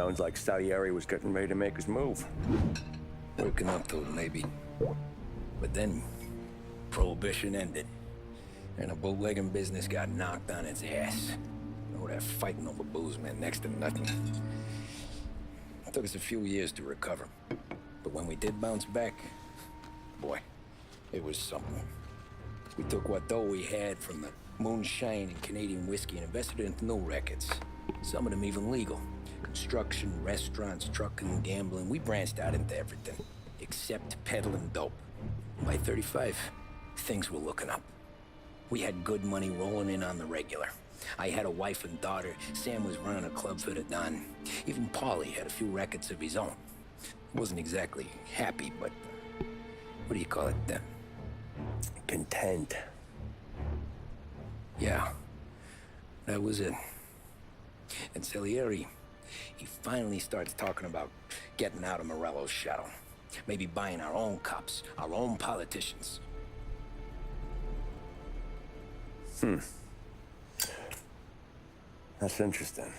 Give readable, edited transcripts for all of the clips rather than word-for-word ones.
Sounds like Salieri was getting ready to make his move. Working up to it, maybe. But then, Prohibition ended, and the bootlegging business got knocked on its ass. Oh, that fighting over booze meant next to nothing. It took us a few years to recover. But when we did bounce back, boy, it was something. We took what dough we had from the moonshine and Canadian whiskey and invested it into new rackets. Some of them even legal. Construction, restaurants, trucking, gambling. We branched out into everything, except peddling dope. By 35, things were looking up. We had good money rolling in on the regular. I had a wife and daughter. Sam was running a club for the Don. Even Paulie had a few records of his own. Wasn't exactly happy, but what do you call it then? Content. Yeah, that was it. And Salieri, he finally starts talking about getting out of Morello's shadow. Maybe buying our own cops, our own politicians. That's interesting.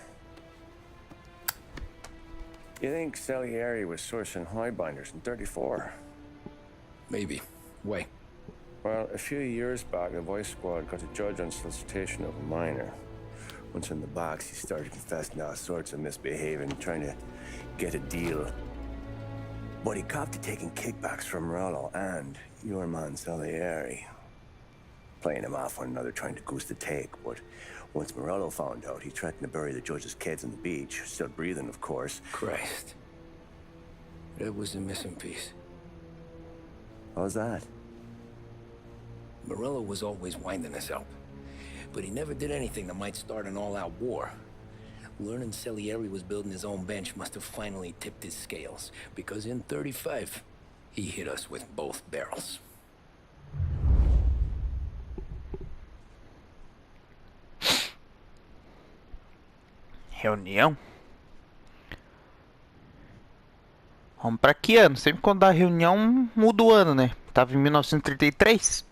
You think Salieri was sourcing highbinders in 34? Maybe. Wait. Well, a few years back, the Vice Squad got a judge on solicitation of a minor. Once in the box, he started confessing all sorts of misbehaving, trying to get a deal. But he copped to taking kickbacks from Morello and your man Salieri. Playing him off one another, trying to goose the take. But once Morello found out, he threatened to bury the judge's kids on the beach. Still breathing, of course. Christ. That was the missing piece. How's that? Morello was always winding us up. But he never did anything that might start an all-out war. Learning Salieri was building his own bench must have finally tipped his scales. Because in 35, he hit us with both barrels. Reunião? Vamos pra que ano? Sempre quando dá reunião muda o ano, né? Tava em 1933.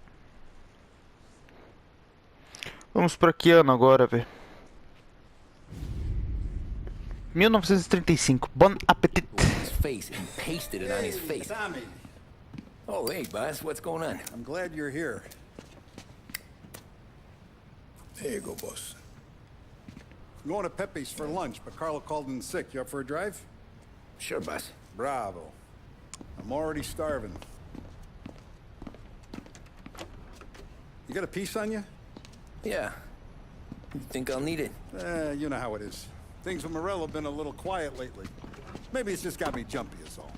Vamos pra que ano agora, velho? 1935. Bon appetit. His face and pasted it on his face. Tommy, Oh, hey, boss. What's going on? I'm glad you're here. There you go, boss. I'm going to Pepe's for lunch, but Carlo called in sick. You up for a drive? Sure, boss. Bravo. I'm already starving. You got a piece on you? Yeah. You think I'll need it? You know how it is. Things with Morello have been a little quiet lately. Maybe it's just got me jumpy, is all.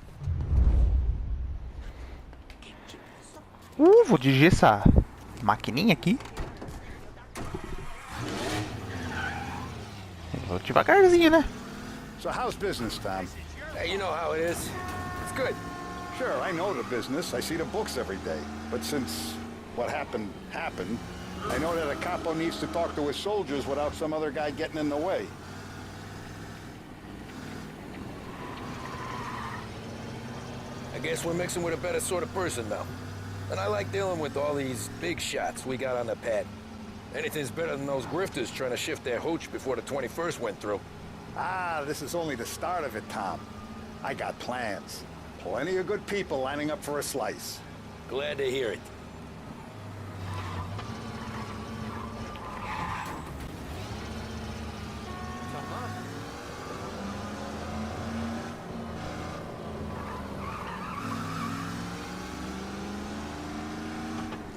Vou dirigir essa maquininha aqui. Vou devagarzinho, né? So how's business, Tom? Hey, you know how it is. It's good. Sure, I know the business. I see the books every day. But since what happened, I know that a capo needs to talk to his soldiers without some other guy getting in the way. I guess we're mixing with a better sort of person now. And I like dealing with all these big shots we got on the pad. Anything's better than those grifters trying to shift their hooch before the 21st went through. Ah, this is only the start of it, Tom. I got plans. Plenty of good people lining up for a slice. Glad to hear it.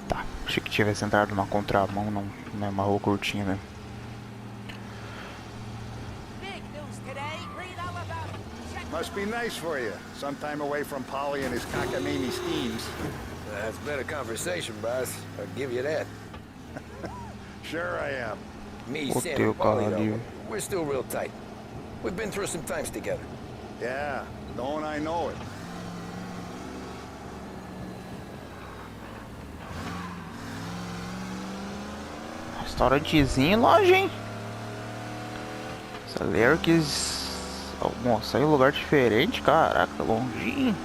Tá, achei que tivesse entrado na contramão, não é uma rua curtinha mesmo. Must be nice for you. Some time away from Polly and his cockamamie schemes. That's better conversation, boss. I'll give you that. Sure I am. Me, Ô, Sam, teu and Paulie, caralho. though, we're still real tight. We've been through some times together. Yeah, don't I know it. Restaurantezinho e loja, hein? Salieri quis almoçar em um lugar diferente, caraca, longinho.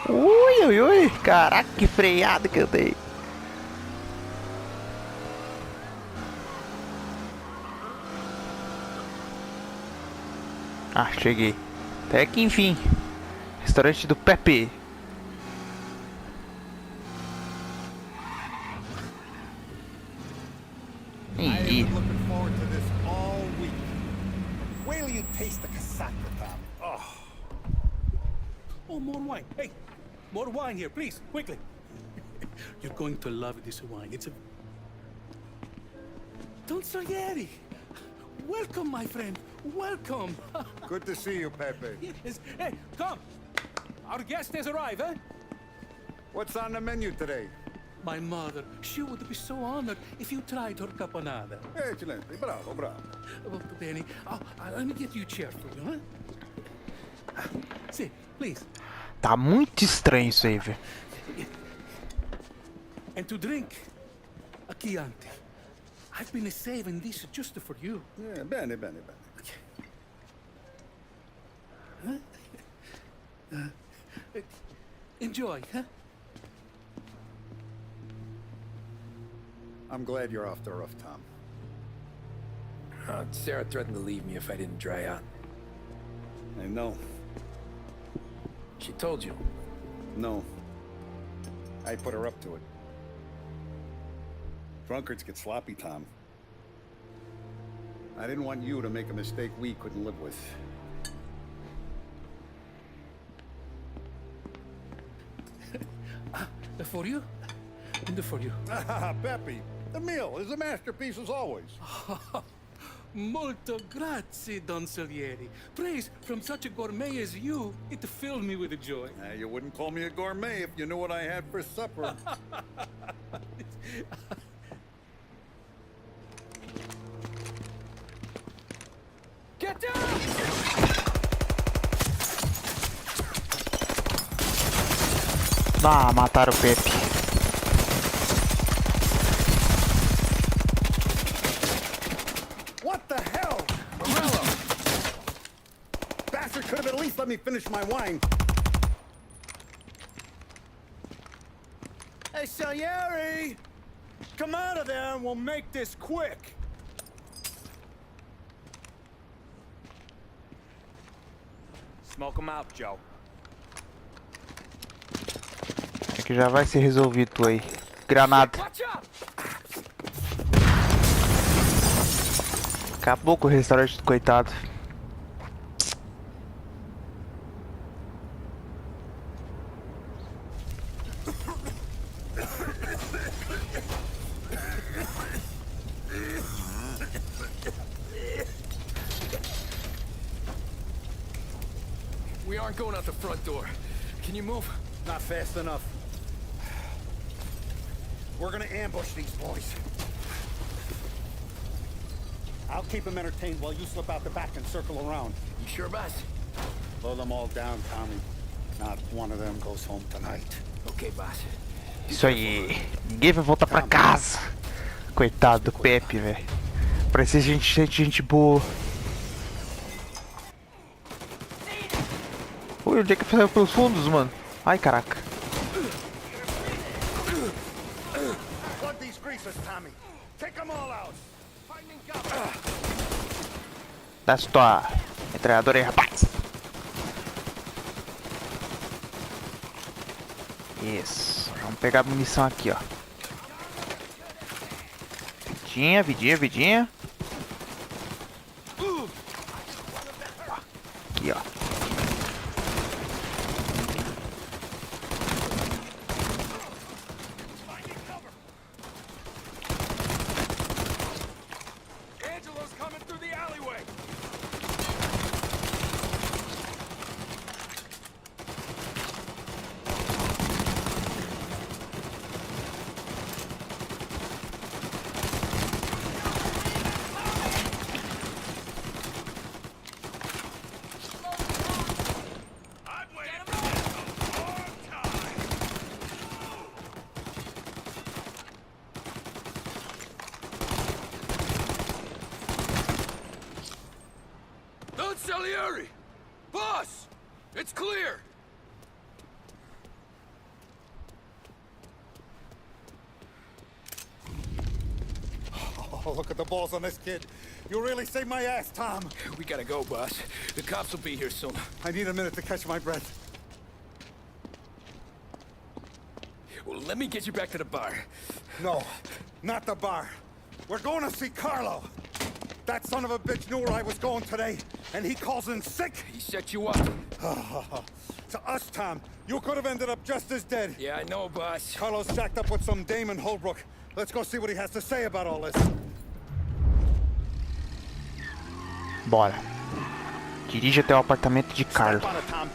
Ui, ui, ui. Caraca, que freada que eu dei. Ah, cheguei. Até que enfim. Restaurante do Pepe. I've Ih, been looking forward to this all week. Wait till you taste the casaca, Tom. Oh. Oh, more wine. Hey, more wine here, please, quickly. You're going to love this wine. It's a... Don Salieri. Welcome, my friend. Welcome. Good to see you, Pepe. Yes. Hey, come. Our guest has arrived, eh? What's on the menu today? My mother, she would be so honored if you tried her caponata. Excelente, bravo, bravo. Oh, Benny, let me get you a chair for you, huh? See, please. tá muito estranho isso aí, velho. And to drink, a Chianti. I've been saving this just for you. Yeah, bene, bene, bene. Enjoy, huh? I'm glad you're off the roof, Tom. Sarah threatened to leave me if I didn't dry out. I know. She told you. No. I put her up to it. Drunkards get sloppy, Tom. I didn't want you to make a mistake we couldn't live with. For you, and for you. Pepe, the meal is a masterpiece as always. Molto grazie, Don Salieri. Praise from such a gourmet as you, it filled me with joy. You wouldn't call me a gourmet if you knew what I had for supper. Get down! Ah, mataram o Pepe. What the hell? Morello! Bastard could have at least let me finish my wine. Hey, Salieri! Come out of there and we'll make this quick. Smoke him out, Joe. Acho que já vai ser resolvido aí. Granada. Watch out! Acabou com o restaurante do coitado. We aren't going out the front door. Can you move? Not fast enough. We're gonna ambush these boys. I'll keep them entertained while you slip out the back and circle around. You sure, boss? Blow them all down, Tommy. Not one of them goes home tonight. Okay, boss. Isso aí. Ninguém vai voltar pra casa. Coitado do Pepe, velho. Parece gente boa. Ui, onde é que saiu pelos fundos, mano? Ai, caraca. Plug these greasers, Tommy. Take them all out. Dá tua metralhadora aí, rapaz. Isso. Vamos pegar a munição aqui, ó. Vidinha. Aqui, ó. Salieri! Boss! It's clear! Oh, look at the balls on this kid. You really saved my ass, Tom. We gotta go, boss. The cops will be here soon. I need a minute to catch my breath. Well, let me get you back to the bar. No, not the bar. We're going to see Carlo. That son of a bitch knew where I was going today, and he calls in sick. He set you up. To us, Tom, you could have ended up just as dead. Yeah, I know, boss. Carlo's jacked up with some dame in Holbrook. Let's go see what he has to say about all this. Bora. Dirige até o apartamento de Carlo.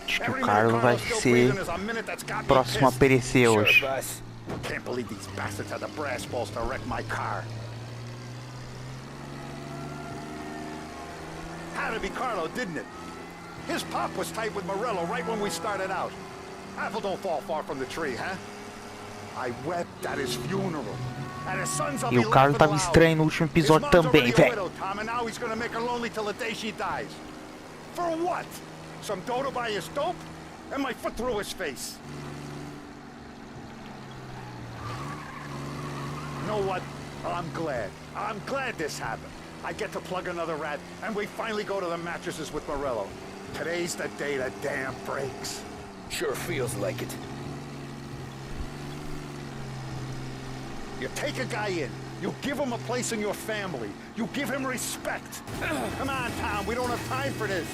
Acho que o Carlo vai ser o próximo a perecer hoje. Sure, boss. Can't believe these bastards had the brass balls to wreck my car. Had to be Carlo, didn't it? His pop was tight with Morello right when we started out. Apple don't fall far from the tree, huh? I wept at his funeral. And his son's E o Carlo tava estranho no último episódio também, velho. And now he's gonna make her lonely till the day she dies. For what? Some dough to buy his dope? And my foot through his face. You know what? I'm glad. I'm glad this happened. I get to plug another rat, and we finally go to the mattresses with Morello. Today's the day the dam breaks. Sure feels like it. You take a guy in, you give him a place in your family, you give him respect. Come on, Tom, we don't have time for this.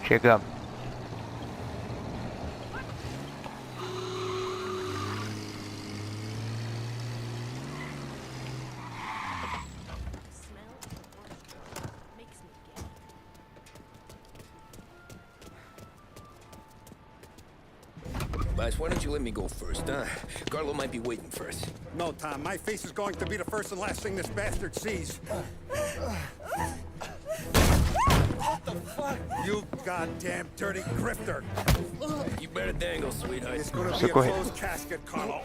Chegamos. Boss, why don't you let me go first, huh? Carlo might be waiting for us. No, Tom, my face is going to be the first and last thing this bastard sees. What the fuck? You goddamn dirty grifter. You better dangle, sweetheart. It's gonna be a closed casket, Carlo.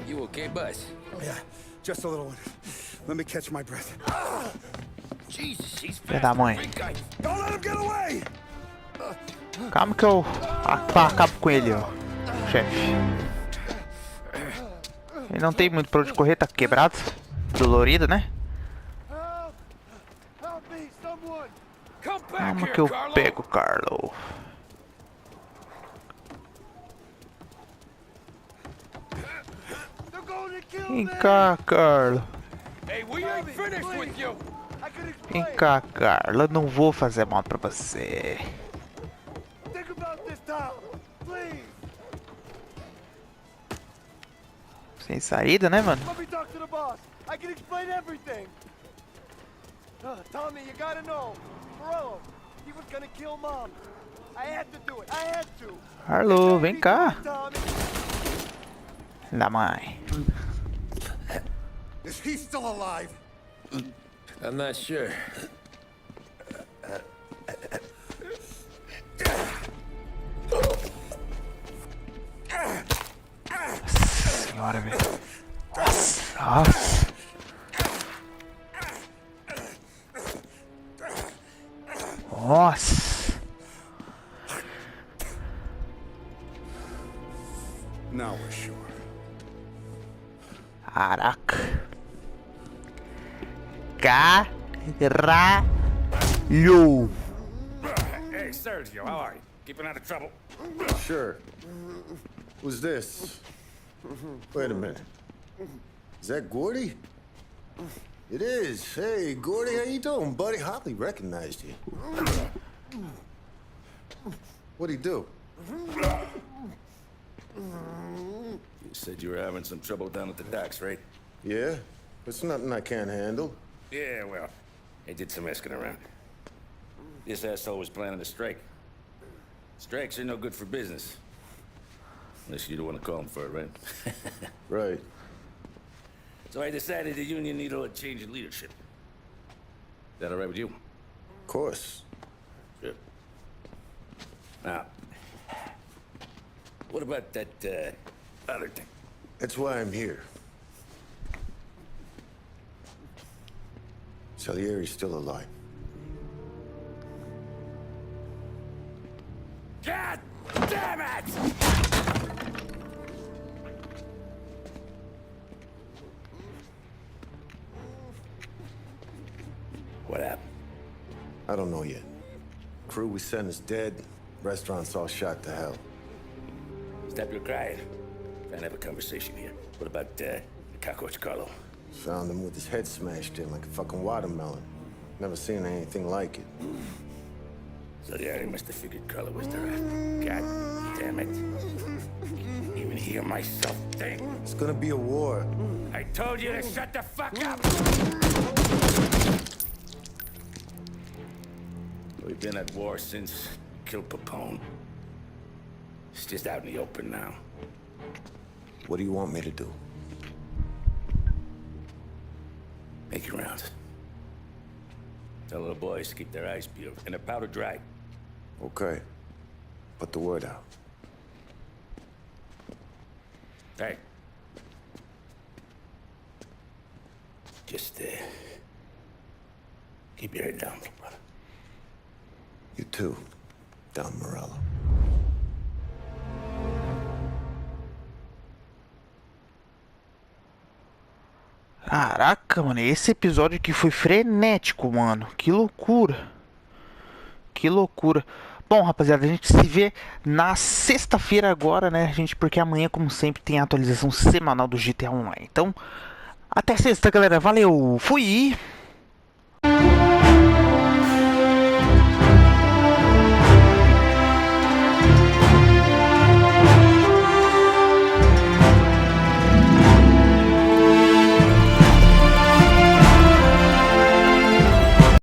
You okay, boss? Yeah, just a little one. Let me catch my breath. Jesus, she's Filha da fast. mãe. Don't let him get away! Calma que eu acabo com ele, ó. Chefe. Ele não tem muito pra onde correr, tá quebrado. Dolorido, né? Calma que eu pego o Carlo. Vem cá, Carlo. Vem cá, Carlo. Eu não vou fazer mal pra você. Sem saída, né, mano? Tommy, you gotta know. Morello, he was gonna kill Mom. I had to do it. I had to. Carlo, vem cá. Da mãe. Is he still alive? I'm not sure. Senhora, velho. Nossa. Nossa. Now we're sure. Caraca. Caralho. Hey, Sergio, how are you? Keeping out of trouble? Sure. Who's this? Wait a minute. Is that Gordy? It is. Hey, Gordy, how you doing, buddy? Hardly recognized you. What'd he do? You said you were having some trouble down at the docks, right? Yeah? It's nothing I can't handle. Yeah, well, I did some asking around. This asshole was planning a strike. Strikes are no good for business. Unless you don't want to call him for it, right? Right. So I decided the union needed a change in leadership. Is that all right with you? Of course. Sure. Now, what about that, other thing? That's why I'm here. Salieri's still alive. God damn it! What happened? I don't know yet. Crew we sent is dead. Restaurant's all shot to hell. Stop your crying. Trying to have a conversation here. What about the cockroach Carlo? Found him with his head smashed in like a fucking watermelon. Never seen anything like it. So the area must have figured Carlo was the rat. God damn it. Even hear myself think. It's gonna be a war. I told you to shut the fuck up! We've been at war since killed Papone. It's just out in the open now. What do you want me to do? Make your rounds. Tell the boys to keep their eyes peeled and their powder dry. Okay. Put the word out. Hey. Just, keep your head down, brother. You too, Don Morello. Caraca, mano, esse episódio aqui foi frenético, mano. Que loucura. Que loucura. Bom, rapaziada, a gente se vê na sexta-feira agora, né, gente? Porque amanhã, como sempre, tem a atualização semanal do GTA Online. Então, até sexta, galera. Valeu. Fui.